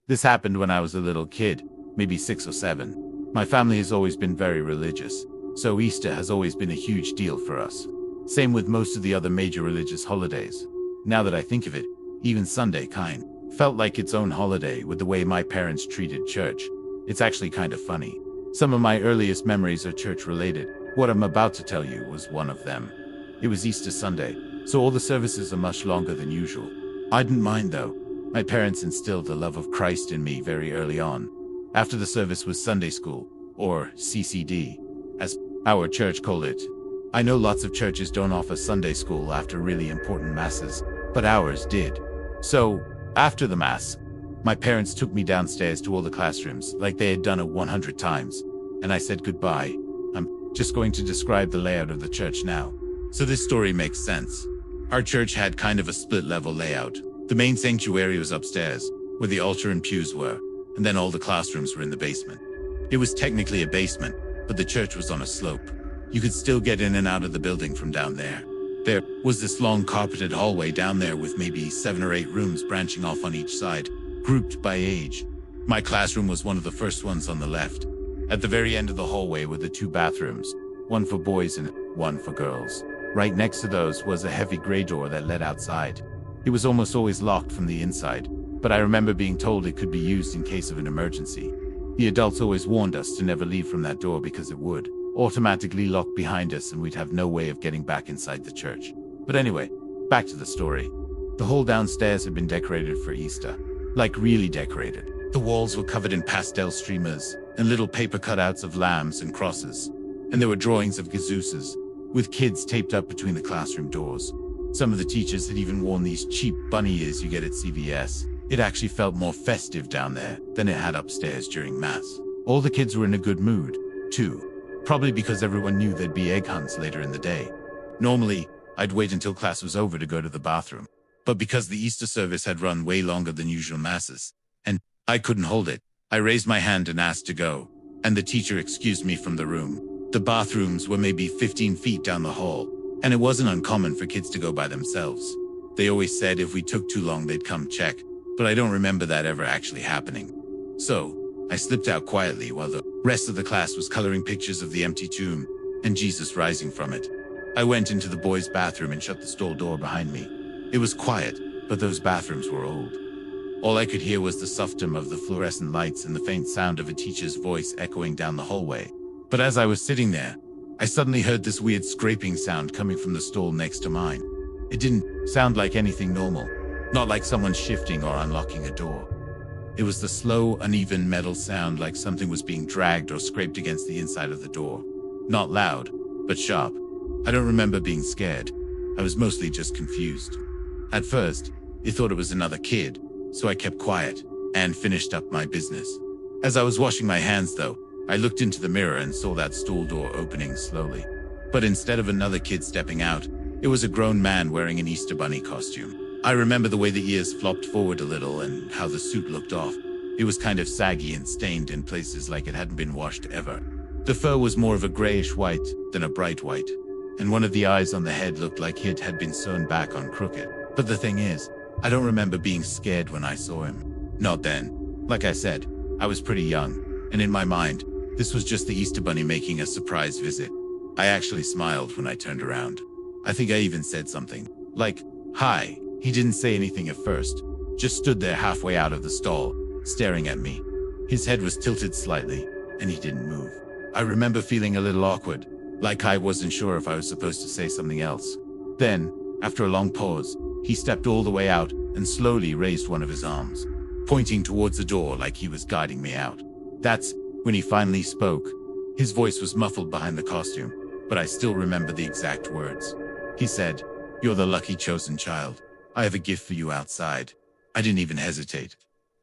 This happened when I was a little kid, maybe 6 or 7. My family has always been very religious, so Easter has always been a huge deal for us. Same with most of the other major religious holidays. Now that I think of it, even Sunday kind felt like its own holiday with the way my parents treated church. It's actually kind of funny. Some of my earliest memories are church-related. What I'm about to tell you was one of them. It was Easter Sunday, so all the services are much longer than usual. I didn't mind though. My parents instilled the love of Christ in me very early on. After the service was Sunday school, or CCD, as our church called it. I know lots of churches don't offer Sunday school after really important masses, but ours did. So, after the mass, my parents took me downstairs to all the classrooms like they had done it 100 times, and I said goodbye. I'm just going to describe the layout of the church now, so this story makes sense. Our church had kind of a split-level layout. The main sanctuary was upstairs, where the altar and pews were, and then all the classrooms were in the basement. It was technically a basement, but the church was on a slope. You could still get in and out of the building from down there. There was this long carpeted hallway down there with maybe 7 or 8 rooms branching off on each side, grouped by age. My classroom was one of the first ones on the left. At the very end of the hallway were the 2 bathrooms, one for boys and one for girls. Right next to those was a heavy gray door that led outside. It was almost always locked from the inside, but I remember being told it could be used in case of an emergency. The adults always warned us to never leave from that door because it would automatically lock behind us and we'd have no way of getting back inside the church. But anyway, back to the story. The whole downstairs had been decorated for Easter. Like really decorated. The walls were covered in pastel streamers and little paper cutouts of lambs and crosses. And there were drawings of Jesuses, with kids taped up between the classroom doors. Some of the teachers had even worn these cheap bunny ears you get at CVS. It actually felt more festive down there than it had upstairs during Mass. All the kids were in a good mood, too. Probably because everyone knew there'd be egg hunts later in the day. Normally, I'd wait until class was over to go to the bathroom. But because the Easter service had run way longer than usual Masses, and I couldn't hold it, I raised my hand and asked to go, and the teacher excused me from the room. The bathrooms were maybe 15 feet down the hall, and it wasn't uncommon for kids to go by themselves. They always said if we took too long they'd come check, but I don't remember that ever actually happening. So, I slipped out quietly while the rest of the class was coloring pictures of the empty tomb and Jesus rising from it. I went into the boys' bathroom and shut the stall door behind me. It was quiet, but those bathrooms were old. All I could hear was the softness of the fluorescent lights and the faint sound of a teacher's voice echoing down the hallway. But as I was sitting there, I suddenly heard this weird scraping sound coming from the stall next to mine. It didn't sound like anything normal, not like someone shifting or unlocking a door. It was the slow, uneven metal sound like something was being dragged or scraped against the inside of the door. Not loud, but sharp. I don't remember being scared. I was mostly just confused. At first, I thought it was another kid, so I kept quiet and finished up my business. As I was washing my hands though, I looked into the mirror and saw that stall door opening slowly. But instead of another kid stepping out, it was a grown man wearing an Easter bunny costume. I remember the way the ears flopped forward a little and how the suit looked off. It was kind of saggy and stained in places like it hadn't been washed ever. The fur was more of a grayish white than a bright white, and one of the eyes on the head looked like it had been sewn back on crooked. But the thing is, I don't remember being scared when I saw him. Not then. Like I said, I was pretty young, and in my mind, this was just the Easter bunny making a surprise visit. I actually smiled when I turned around. I think I even said something, like, "Hi." He didn't say anything at first, just stood there halfway out of the stall, staring at me. His head was tilted slightly, and he didn't move. I remember feeling a little awkward, like I wasn't sure if I was supposed to say something else. Then, after a long pause, he stepped all the way out and slowly raised one of his arms, pointing towards the door like he was guiding me out. That's when he finally spoke. His voice was muffled behind the costume, but I still remember the exact words. He said, "You're the lucky chosen child. I have a gift for you outside." I didn't even hesitate.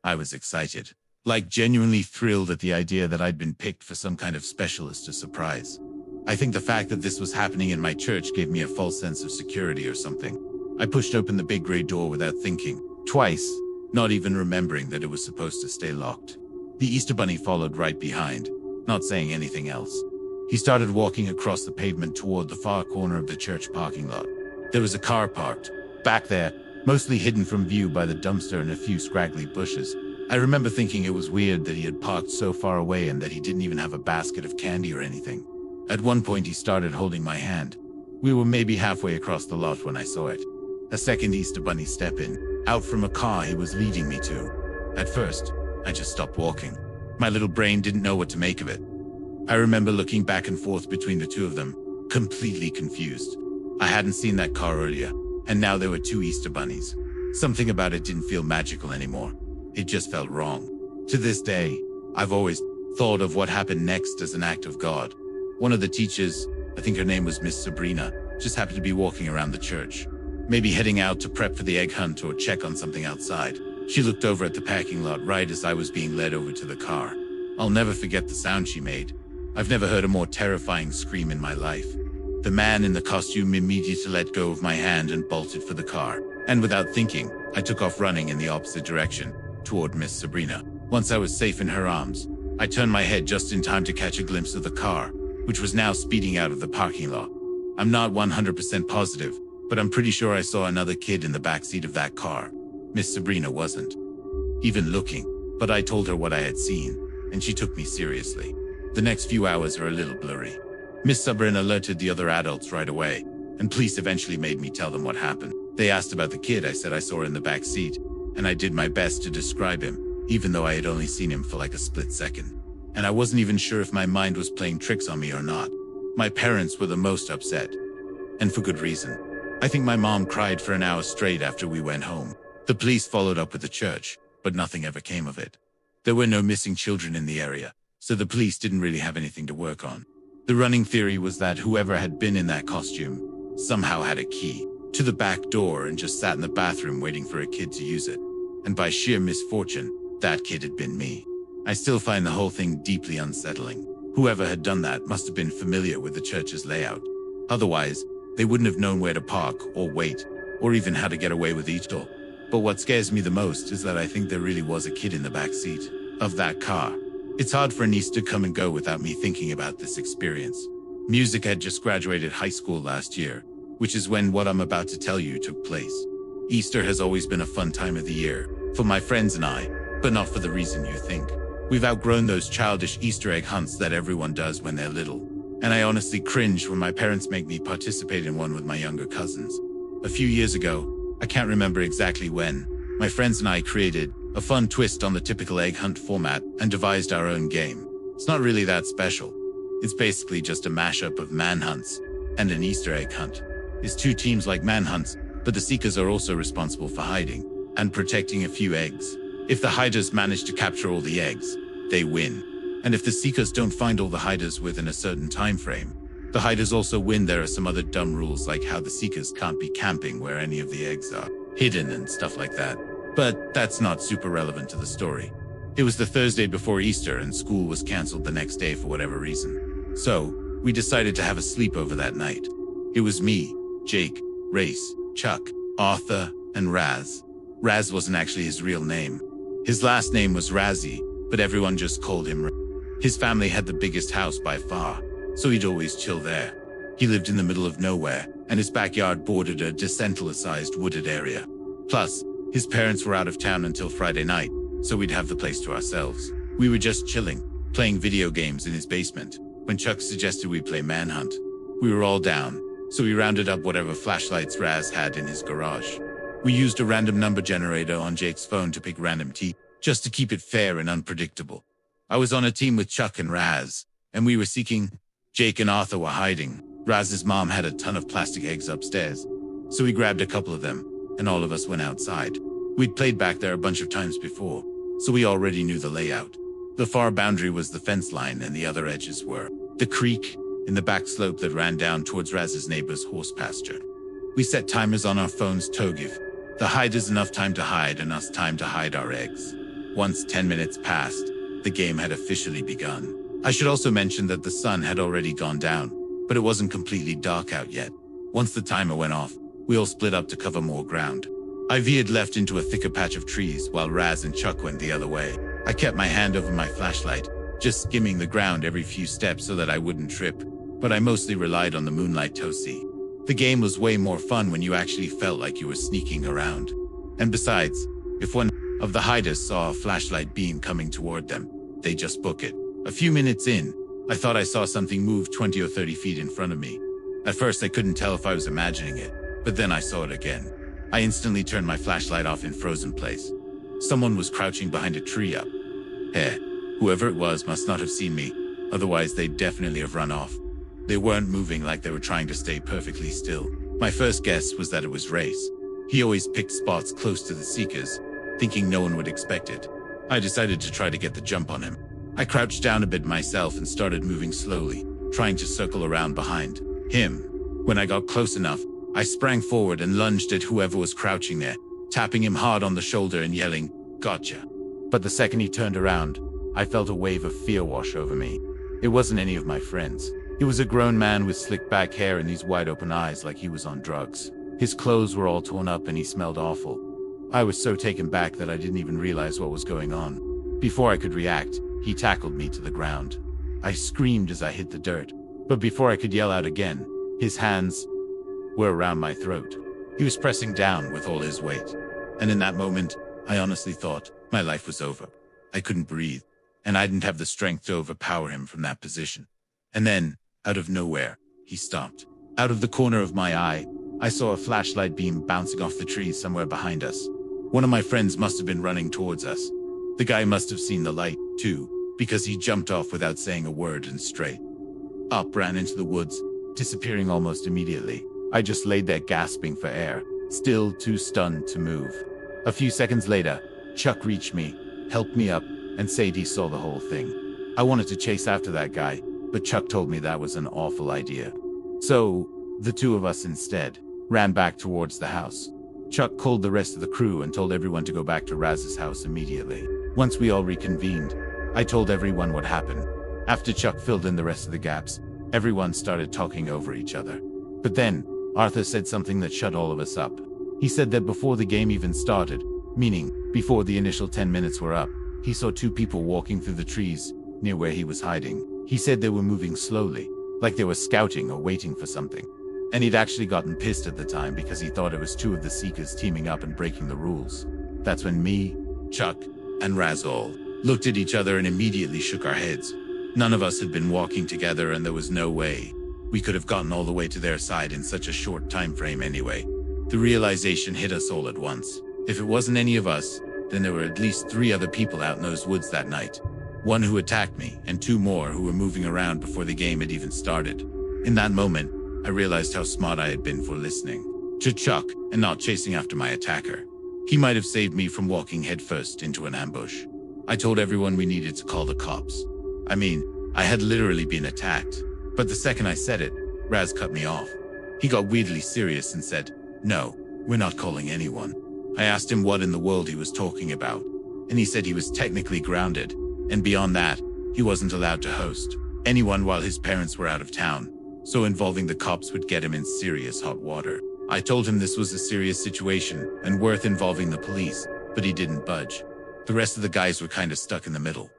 I was excited, like genuinely thrilled at the idea that I'd been picked for some kind of specialist or surprise. I think the fact that this was happening in my church gave me a false sense of security or something. I pushed open the big gray door without thinking, twice, not even remembering that it was supposed to stay locked. The Easter bunny followed right behind, not saying anything else. He started walking across the pavement toward the far corner of the church parking lot. There was a car parked back there, mostly hidden from view by the dumpster and a few scraggly bushes, I remember thinking it was weird that he had parked so far away and that he didn't even have a basket of candy or anything. At one point he started holding my hand. We were maybe halfway across the lot when I saw it. A second Easter Bunny step in, out from a car he was leading me to. At first, I just stopped walking. My little brain didn't know what to make of it. I remember looking back and forth between the two of them, completely confused. I hadn't seen that car earlier, and now there were two Easter bunnies. Something about it didn't feel magical anymore. It just felt wrong. To this day, I've always thought of what happened next as an act of God. One of the teachers, I think her name was Miss Sabrina, just happened to be walking around the church, maybe heading out to prep for the egg hunt or check on something outside. She looked over at the parking lot right as I was being led over to the car. I'll never forget the sound she made. I've never heard a more terrifying scream in my life. The man in the costume immediately let go of my hand and bolted for the car. And without thinking, I took off running in the opposite direction, toward Miss Sabrina. Once I was safe in her arms, I turned my head just in time to catch a glimpse of the car, which was now speeding out of the parking lot. I'm not 100% positive, but I'm pretty sure I saw another kid in the backseat of that car. Miss Sabrina wasn't even looking, but I told her what I had seen, and she took me seriously. The next few hours are a little blurry. Miss Sabrina alerted the other adults right away, and police eventually made me tell them what happened. They asked about the kid I said I saw in the back seat, and I did my best to describe him, even though I had only seen him for like a split second. And I wasn't even sure if my mind was playing tricks on me or not. My parents were the most upset, and for good reason. I think my mom cried for an hour straight after we went home. The police followed up with the church, but nothing ever came of it. There were no missing children in the area, so the police didn't really have anything to work on. The running theory was that whoever had been in that costume somehow had a key to the back door and just sat in the bathroom waiting for a kid to use it. And by sheer misfortune, that kid had been me. I still find the whole thing deeply unsettling. Whoever had done that must have been familiar with the church's layout. Otherwise, they wouldn't have known where to park or wait, or even how to get away with each door. But what scares me the most is that I think there really was a kid in the back seat of that car. It's hard for an Easter to come and go without me thinking about this experience. Music had just graduated high school last year, which is when what I'm about to tell you took place. Easter has always been a fun time of the year, for my friends and I, but not for the reason you think. We've outgrown those childish Easter egg hunts that everyone does when they're little. And I honestly cringe when my parents make me participate in one with my younger cousins. A few years ago, I can't remember exactly when, my friends and I created a fun twist on the typical egg hunt format and devised our own game. It's not really that special. It's basically just a mashup of manhunts and an Easter egg hunt. It's two teams like manhunts, but the seekers are also responsible for hiding and protecting a few eggs. If the hiders manage to capture all the eggs, they win. And if the seekers don't find all the hiders within a certain time frame, the hiders also win. There are some other dumb rules like how the seekers can't be camping where any of the eggs are hidden and stuff like that. But that's not super relevant to the story. It was the Thursday before Easter and school was canceled the next day for whatever reason. So, we decided to have a sleepover that night. It was me, Jake, Race, Chuck, Arthur, and Raz. Raz wasn't actually his real name. His last name was Razzie, but everyone just called him Raz. His family had the biggest house by far, so he'd always chill there. He lived in the middle of nowhere, and his backyard bordered a decentralized wooded area. Plus, his parents were out of town until Friday night, so we'd have the place to ourselves. We were just chilling, playing video games in his basement, when Chuck suggested we play Manhunt. We were all down, so we rounded up whatever flashlights Raz had in his garage. We used a random number generator on Jake's phone to pick random teeth, just to keep it fair and unpredictable. I was on a team with Chuck and Raz, and we were seeking. Jake and Arthur were hiding. Raz's mom had a ton of plastic eggs upstairs, so we grabbed a couple of them, and all of us went outside. We'd played back there a bunch of times before, so we already knew the layout. The far boundary was the fence line and the other edges were the creek in the back slope that ran down towards Raz's neighbor's horse pasture. We set timers on our phones to give the hiders enough time to hide and us time to hide our eggs. Once 10 minutes passed, the game had officially begun. I should also mention that the sun had already gone down, but it wasn't completely dark out yet. Once the timer went off, we all split up to cover more ground. I veered left into a thicker patch of trees while Raz and Chuck went the other way. I kept my hand over my flashlight, just skimming the ground every few steps so that I wouldn't trip, but I mostly relied on the moonlight to see. The game was way more fun when you actually felt like you were sneaking around. And besides, if one of the hiders saw a flashlight beam coming toward them. They just book it. A few minutes in, I thought I saw something move 20 or 30 feet in front of me. At first I couldn't tell if I was imagining it, but then I saw it again. I instantly turned my flashlight off in frozen place. Someone was crouching behind a tree up. Whoever it was must not have seen me, otherwise they'd definitely have run off. They weren't moving like they were trying to stay perfectly still. My first guess was that it was Race. He always picked spots close to the Seekers, thinking no one would expect it. I decided to try to get the jump on him. I crouched down a bit myself and started moving slowly, trying to circle around behind him. When I got close enough, I sprang forward and lunged at whoever was crouching there, tapping him hard on the shoulder and yelling, "Gotcha." But the second he turned around, I felt a wave of fear wash over me. It wasn't any of my friends. He was a grown man with slick back hair and these wide open eyes like he was on drugs. His clothes were all torn up and he smelled awful. I was so taken back that I didn't even realize what was going on. Before I could react, he tackled me to the ground. I screamed as I hit the dirt, but before I could yell out again, his hands were around my throat. He was pressing down with all his weight. And in that moment, I honestly thought my life was over. I couldn't breathe, and I didn't have the strength to overpower him from that position. And then, out of nowhere, he stopped. Out of the corner of my eye, I saw a flashlight beam bouncing off the trees somewhere behind us. One of my friends must have been running towards us. The guy must have seen the light, too, because he jumped off without saying a word and straight up ran into the woods, disappearing almost immediately. I just laid there gasping for air, still too stunned to move. A few seconds later, Chuck reached me, helped me up, and said he saw the whole thing. I wanted to chase after that guy, but Chuck told me that was an awful idea. So, the two of us instead ran back towards the house. Chuck called the rest of the crew and told everyone to go back to Raz's house immediately. Once we all reconvened, I told everyone what happened. After Chuck filled in the rest of the gaps, everyone started talking over each other. But then, Arthur said something that shut all of us up. He said that before the game even started, meaning before the initial 10 minutes were up, he saw two people walking through the trees near where he was hiding. He said they were moving slowly, like they were scouting or waiting for something. And he'd actually gotten pissed at the time because he thought it was two of the Seekers teaming up and breaking the rules. That's when me, Chuck, and Raz all looked at each other and immediately shook our heads. None of us had been walking together and there was no way we could have gotten all the way to their side in such a short time frame anyway. The realization hit us all at once. If it wasn't any of us, then there were at least 3 other people out in those woods that night. 1 who attacked me, and 2 more who were moving around before the game had even started. In that moment, I realized how smart I had been for listening to Chuck and not chasing after my attacker. He might have saved me from walking headfirst into an ambush. I told everyone we needed to call the cops. I mean, I had literally been attacked. But the second I said it, Raz cut me off. He got weirdly serious and said, "No, we're not calling anyone." I asked him what in the world he was talking about, and he said he was technically grounded, and beyond that, he wasn't allowed to host anyone while his parents were out of town, so involving the cops would get him in serious hot water. I told him this was a serious situation and worth involving the police, but he didn't budge. The rest of the guys were kind of stuck in the middle.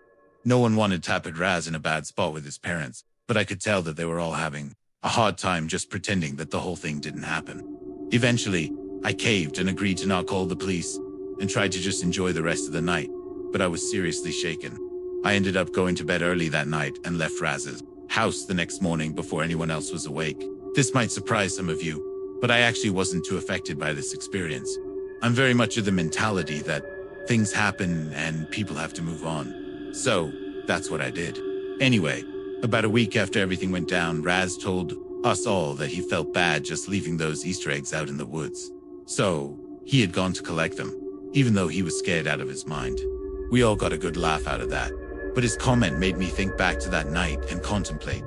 No one wanted to put Raz in a bad spot with his parents, but I could tell that they were all having a hard time just pretending that the whole thing didn't happen. Eventually, I caved and agreed to not call the police and tried to just enjoy the rest of the night, but I was seriously shaken. I ended up going to bed early that night and left Raz's house the next morning before anyone else was awake. This might surprise some of you, but I actually wasn't too affected by this experience. I'm very much of the mentality that things happen and people have to move on. So, that's what I did. Anyway, about a week after everything went down, Raz told us all that he felt bad just leaving those Easter eggs out in the woods. So, he had gone to collect them, even though he was scared out of his mind. We all got a good laugh out of that, but his comment made me think back to that night and contemplate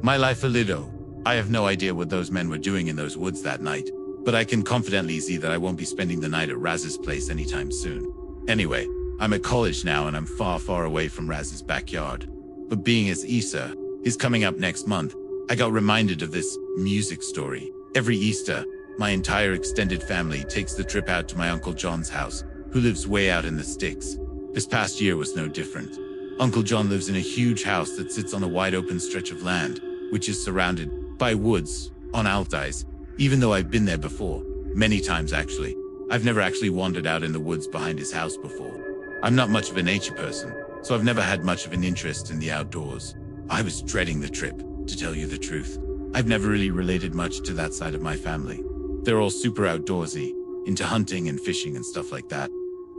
my life a little. I have no idea what those men were doing in those woods that night, but I can confidently see that I won't be spending the night at Raz's place anytime soon. Anyway, I'm at college now and I'm far, far away from Raz's backyard. But being as Easter is coming up next month, I got reminded of this music story. Every Easter, my entire extended family takes the trip out to my Uncle John's house, who lives way out in the sticks. This past year was no different. Uncle John lives in a huge house that sits on a wide open stretch of land, which is surrounded by woods on Altais, even though I've been there before, many times actually. I've never actually wandered out in the woods behind his house before. I'm not much of a nature person, so I've never had much of an interest in the outdoors. I was dreading the trip, to tell you the truth. I've never really related much to that side of my family. They're all super outdoorsy, into hunting and fishing and stuff like that.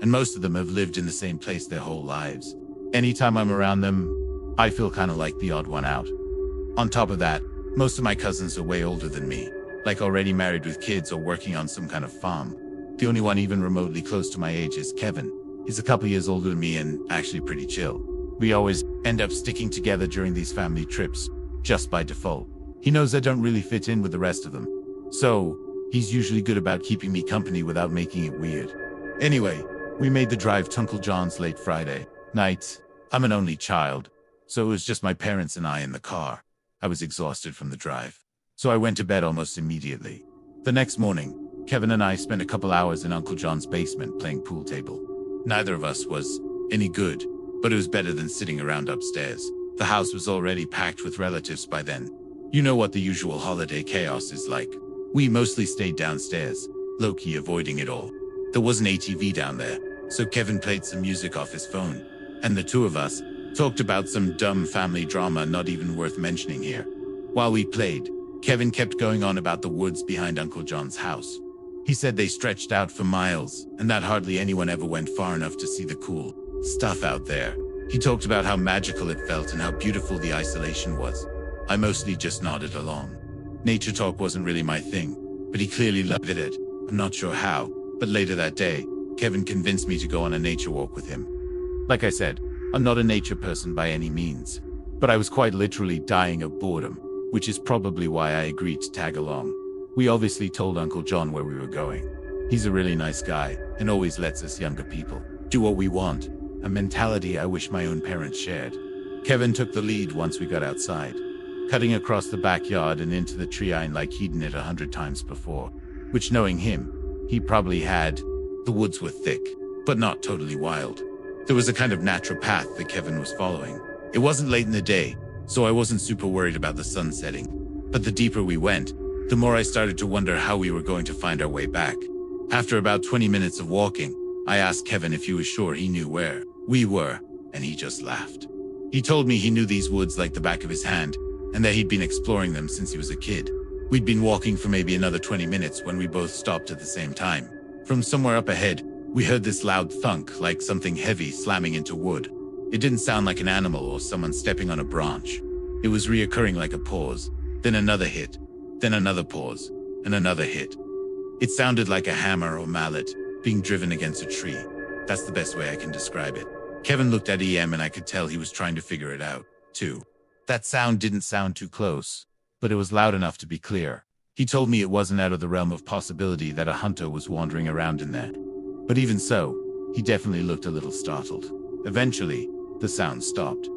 And most of them have lived in the same place their whole lives. Anytime I'm around them, I feel kind of like the odd one out. On top of that, most of my cousins are way older than me, like already married with kids or working on some kind of farm. The only one even remotely close to my age is Kevin. He's a couple years older than me and actually pretty chill. We always end up sticking together during these family trips, just by default. He knows I don't really fit in with the rest of them, so he's usually good about keeping me company without making it weird. Anyway, we made the drive to Uncle John's late Friday night. I'm an only child, so it was just my parents and I in the car. I was exhausted from the drive, so I went to bed almost immediately. The next morning, Kevin and I spent a couple hours in Uncle John's basement playing pool table. Neither of us was any good, but it was better than sitting around upstairs. The house was already packed with relatives by then. You know what the usual holiday chaos is like. We mostly stayed downstairs, low-key avoiding it all. There was an ATV down there, so Kevin played some music off his phone, and the two of us talked about some dumb family drama not even worth mentioning here. While we played, Kevin kept going on about the woods behind Uncle John's house. He said they stretched out for miles, and that hardly anyone ever went far enough to see the cool stuff out there. He talked about how magical it felt and how beautiful the isolation was. I mostly just nodded along. Nature talk wasn't really my thing, but he clearly loved it. I'm not sure how, but later that day, Kevin convinced me to go on a nature walk with him. Like I said, I'm not a nature person by any means, but I was quite literally dying of boredom, which is probably why I agreed to tag along. We obviously told Uncle John where we were going. He's a really nice guy and always lets us younger people do what we want, a mentality I wish my own parents shared. Kevin took the lead once we got outside, cutting across the backyard and into the tree line like he'd done it 100 times before, which knowing him, he probably had. The woods were thick, but not totally wild. There was a kind of natural path that Kevin was following. It wasn't late in the day, so I wasn't super worried about the sun setting. But the deeper we went, the more I started to wonder how we were going to find our way back. After about 20 minutes of walking, I asked Kevin if he was sure he knew where we were, and he just laughed. He told me he knew these woods like the back of his hand, and that he'd been exploring them since he was a kid. We'd been walking for maybe another 20 minutes when we both stopped at the same time. From somewhere up ahead, we heard this loud thunk, like something heavy slamming into wood. It didn't sound like an animal or someone stepping on a branch. It was reoccurring like a pause, then another hit, then another pause, and another hit. It sounded like a hammer or mallet being driven against a tree. That's the best way I can describe it. Kevin looked at EM and I could tell he was trying to figure it out, too. That sound didn't sound too close, but it was loud enough to be clear. He told me it wasn't out of the realm of possibility that a hunter was wandering around in there. But even so, he definitely looked a little startled. Eventually, the sound stopped.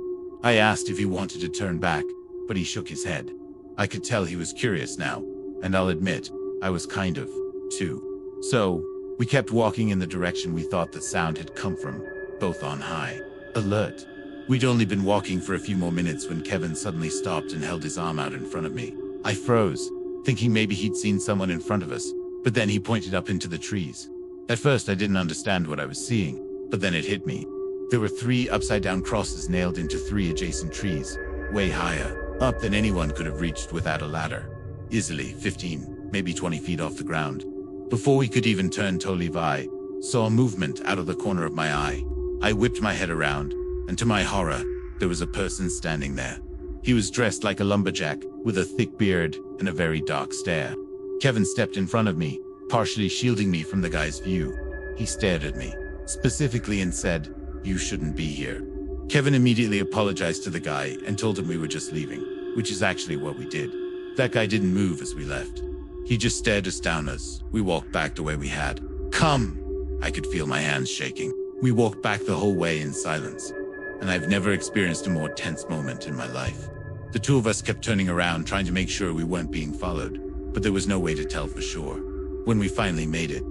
I asked if he wanted to turn back, but he shook his head. I could tell he was curious now, and I'll admit, I was kind of, too. So, we kept walking in the direction we thought the sound had come from, both on high alert. We'd only been walking for a few more minutes when Kevin suddenly stopped and held his arm out in front of me. I froze, thinking maybe he'd seen someone in front of us, but then he pointed up into the trees. At first I didn't understand what I was seeing, but then it hit me. There were 3 upside-down crosses nailed into 3 adjacent trees, way higher up than anyone could have reached without a ladder. Easily 15, maybe 20 feet off the ground. Before we could even turn to leave, I saw a movement out of the corner of my eye. I whipped my head around, and to my horror, there was a person standing there. He was dressed like a lumberjack, with a thick beard and a very dark stare. Kevin stepped in front of me, partially shielding me from the guy's view. He stared at me, specifically, and said, "You shouldn't be here." Kevin immediately apologized to the guy and told him we were just leaving, which is actually what we did. That guy didn't move as we left. He just stared us down as we walked back the way we had come. I could feel my hands shaking. We walked back the whole way in silence, and I've never experienced a more tense moment in my life. The two of us kept turning around trying to make sure we weren't being followed, but there was no way to tell for sure. When we finally made it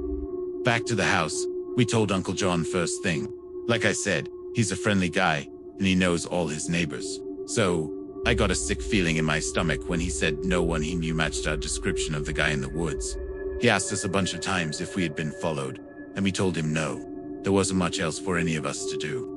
back to the house, we told Uncle John first thing. Like I said, he's a friendly guy, and he knows all his neighbors. So, I got a sick feeling in my stomach when he said no one he knew matched our description of the guy in the woods. He asked us a bunch of times if we had been followed, and we told him no. There wasn't much else for any of us to do.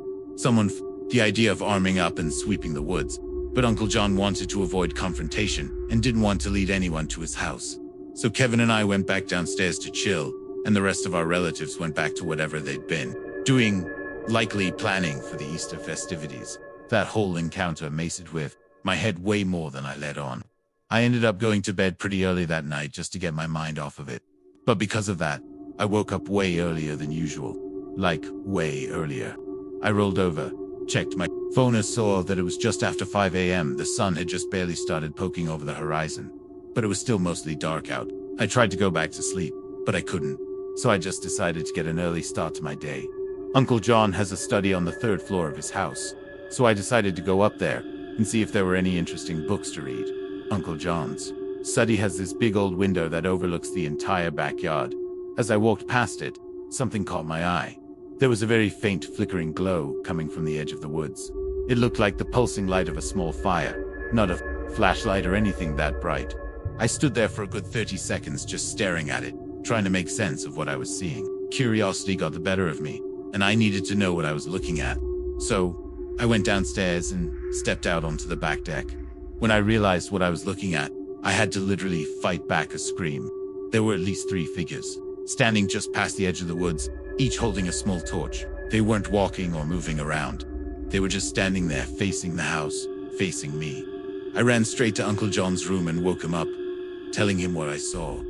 The idea of arming up and sweeping the woods, but Uncle John wanted to avoid confrontation and didn't want to lead anyone to his house. So Kevin and I went back downstairs to chill, and the rest of our relatives went back to whatever they'd been doing, likely planning for the Easter festivities. That whole encounter messed with my head way more than I let on. I ended up going to bed pretty early that night just to get my mind off of it. But because of that, I woke up way earlier than usual. Like, way earlier. I rolled over, checked my phone and saw that it was just after 5 a.m. The sun had just barely started poking over the horizon. But it was still mostly dark out. I tried to go back to sleep, but I couldn't. So I just decided to get an early start to my day. Uncle John has a study on the 3rd floor of his house, so I decided to go up there and see if there were any interesting books to read. Uncle John's study has this big old window that overlooks the entire backyard. As I walked past it, something caught my eye. There was a very faint flickering glow coming from the edge of the woods. It looked like the pulsing light of a small fire, not a flashlight or anything that bright. I stood there for a good 30 seconds just staring at it, trying to make sense of what I was seeing. Curiosity got the better of me, and I needed to know what I was looking at. So, I went downstairs and stepped out onto the back deck. When I realized what I was looking at, I had to literally fight back a scream. There were at least 3 figures, standing just past the edge of the woods, each holding a small torch. They weren't walking or moving around. They were just standing there, facing the house, facing me. I ran straight to Uncle John's room and woke him up, telling him what I saw.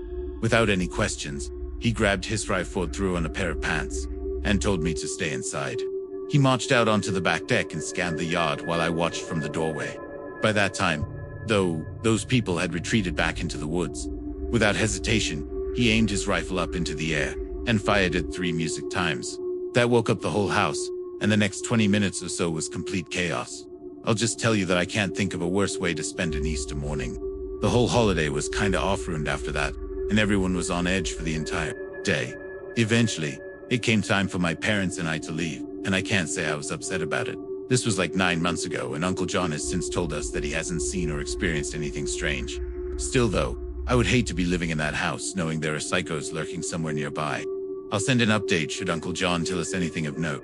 Without any questions, he grabbed his rifle, threw on a pair of pants, and told me to stay inside. He marched out onto the back deck and scanned the yard while I watched from the doorway. By that time, though, those people had retreated back into the woods. Without hesitation, he aimed his rifle up into the air and fired it 3 music times. That woke up the whole house, and the next 20 minutes or so was complete chaos. I'll just tell you that I can't think of a worse way to spend an Easter morning. The whole holiday was kinda off-ruined after that, and everyone was on edge for the entire day. Eventually, it came time for my parents and I to leave, and I can't say I was upset about it. This was like 9 months ago, and Uncle John has since told us that he hasn't seen or experienced anything strange. Still though, I would hate to be living in that house knowing there are psychos lurking somewhere nearby. I'll send an update should Uncle John tell us anything of note.